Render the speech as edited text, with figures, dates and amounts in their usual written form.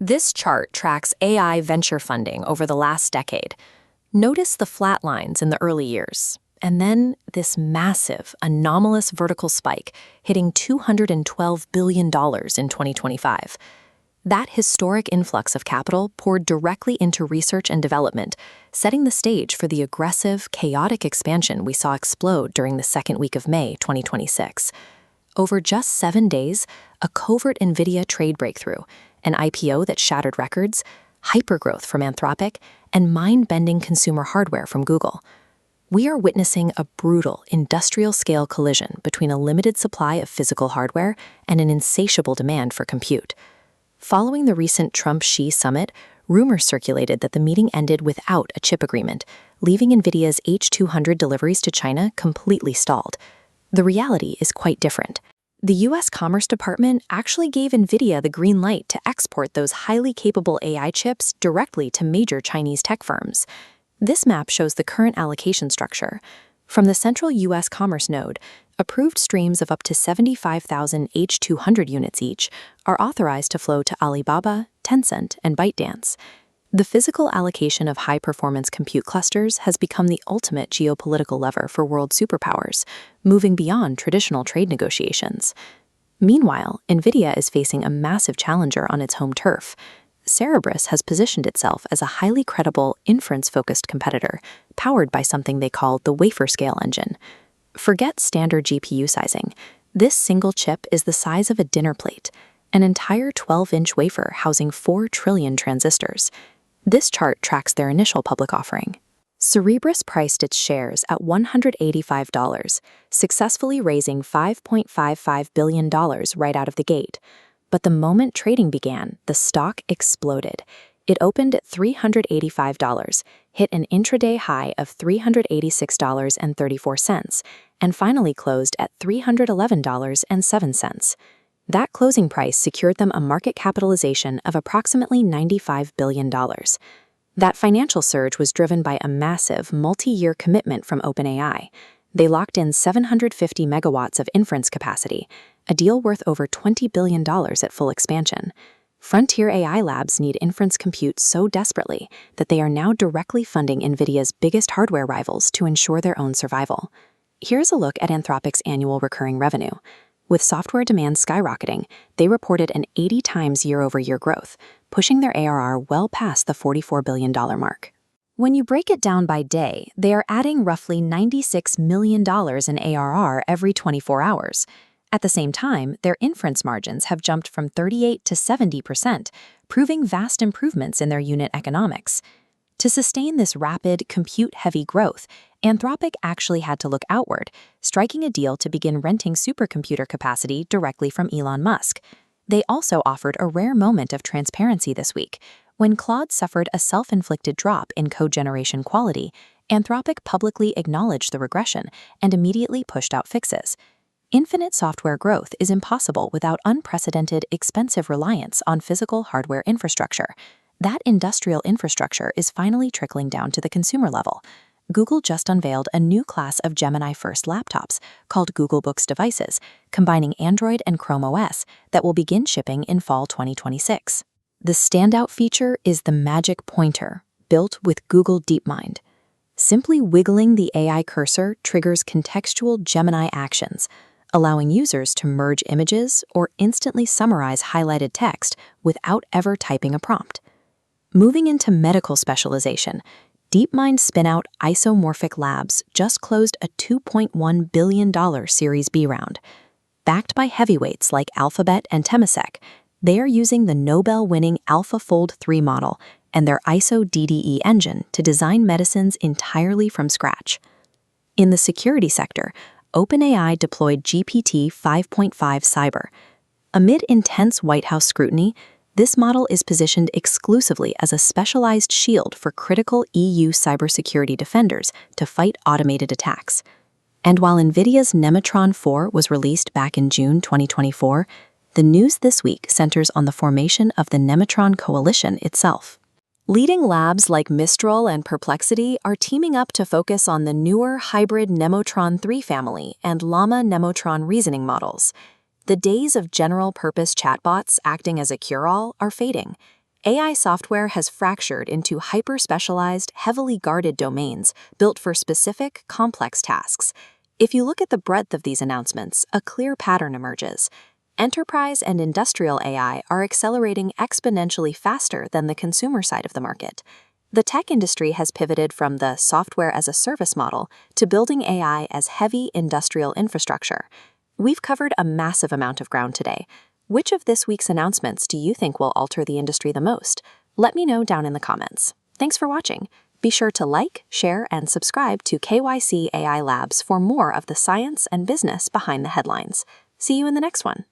This chart tracks AI venture funding over the last decade. Notice the flat lines in the early years, and then this massive, anomalous vertical spike hitting $212 billion in 2025. That historic influx of capital poured directly into research and development, setting the stage for the aggressive, chaotic expansion we saw explode during the second week of May 2026. Over just 7 days, a covert Nvidia trade breakthrough, an IPO that shattered records, hypergrowth from Anthropic, and mind-bending consumer hardware from Google. We are witnessing a brutal industrial-scale collision between a limited supply of physical hardware and an insatiable demand for compute. Following the recent Trump-Xi summit, rumors circulated that the meeting ended without a chip agreement, leaving Nvidia's H200 deliveries to China completely stalled. The reality is quite different. The U.S. Commerce Department actually gave Nvidia the green light to export those highly capable AI chips directly to major Chinese tech firms. This map shows the current allocation structure. From the central U.S. commerce node, approved streams of up to 75,000 H200 units each are authorized to flow to Alibaba, Tencent, and ByteDance. The physical allocation of high-performance compute clusters has become the ultimate geopolitical lever for world superpowers, moving beyond traditional trade negotiations. Meanwhile, Nvidia is facing a massive challenger on its home turf. Cerebras has positioned itself as a highly credible, inference-focused competitor, powered by something they call the wafer-scale engine. Forget standard GPU sizing. This single chip is the size of a dinner plate, an entire 12-inch wafer housing 4 trillion transistors. This chart tracks their initial public offering. Cerebras priced its shares at $185, successfully raising $5.55 billion right out of the gate. But the moment trading began, the stock exploded. It opened at $385, hit an intraday high of $386.34, and finally closed at $311.07. That closing price secured them a market capitalization of approximately $95 billion. That financial surge was driven by a massive, multi-year commitment from OpenAI. They locked in 750 megawatts of inference capacity, a deal worth over $20 billion at full expansion. Frontier AI Labs need inference compute so desperately that they are now directly funding Nvidia's biggest hardware rivals to ensure their own survival. Here's a look at Anthropic's annual recurring revenue. With software demand skyrocketing, they reported an 80 times year-over-year growth, pushing their ARR well past the $44 billion mark. When you break it down by day, they are adding roughly $96 million in ARR every 24 hours. At the same time, their inference margins have jumped from 38% to 70%, proving vast improvements in their unit economics. To sustain this rapid, compute-heavy growth, Anthropic actually had to look outward, striking a deal to begin renting supercomputer capacity directly from Elon Musk. They also offered a rare moment of transparency this week. When Claude suffered a self-inflicted drop in code generation quality, Anthropic publicly acknowledged the regression and immediately pushed out fixes. Infinite software growth is impossible without unprecedented, expensive reliance on physical hardware infrastructure. That industrial infrastructure is finally trickling down to the consumer level. Google just unveiled a new class of Gemini-first laptops called Google Books devices, combining Android and Chrome OS that will begin shipping in fall 2026. The standout feature is the Magic Pointer, built with Google DeepMind. Simply wiggling the AI cursor triggers contextual Gemini actions, allowing users to merge images or instantly summarize highlighted text without ever typing a prompt. Moving into medical specialization, DeepMind spin-out Isomorphic Labs just closed a $2.1 billion Series B round. Backed by heavyweights like Alphabet and Temasek, they are using the Nobel-winning AlphaFold 3 model and their ISO-DDE engine to design medicines entirely from scratch. In the security sector, OpenAI deployed GPT-5.5 Cyber. Amid intense White House scrutiny, this model is positioned exclusively as a specialized shield for critical EU cybersecurity defenders to fight automated attacks. And while NVIDIA's Nematron 4 was released back in June 2024, the news this week centers on the formation of the Nematron Coalition itself. Leading labs like Mistral and Perplexity are teaming up to focus on the newer hybrid Nemotron 3 family and Llama Nemotron reasoning models. The days of general-purpose chatbots acting as a cure-all are fading. AI software has fractured into hyper-specialized, heavily guarded domains built for specific, complex tasks. If you look at the breadth of these announcements, a clear pattern emerges. Enterprise and industrial AI are accelerating exponentially faster than the consumer side of the market. The tech industry has pivoted from the software-as-a-service model to building AI as heavy industrial infrastructure. We've covered a massive amount of ground today. Which of this week's announcements do you think will alter the industry the most? Let me know down in the comments. Thanks for watching. Be sure to like, share, and subscribe to KYC AI Labs for more of the science and business behind the headlines. See you in the next one.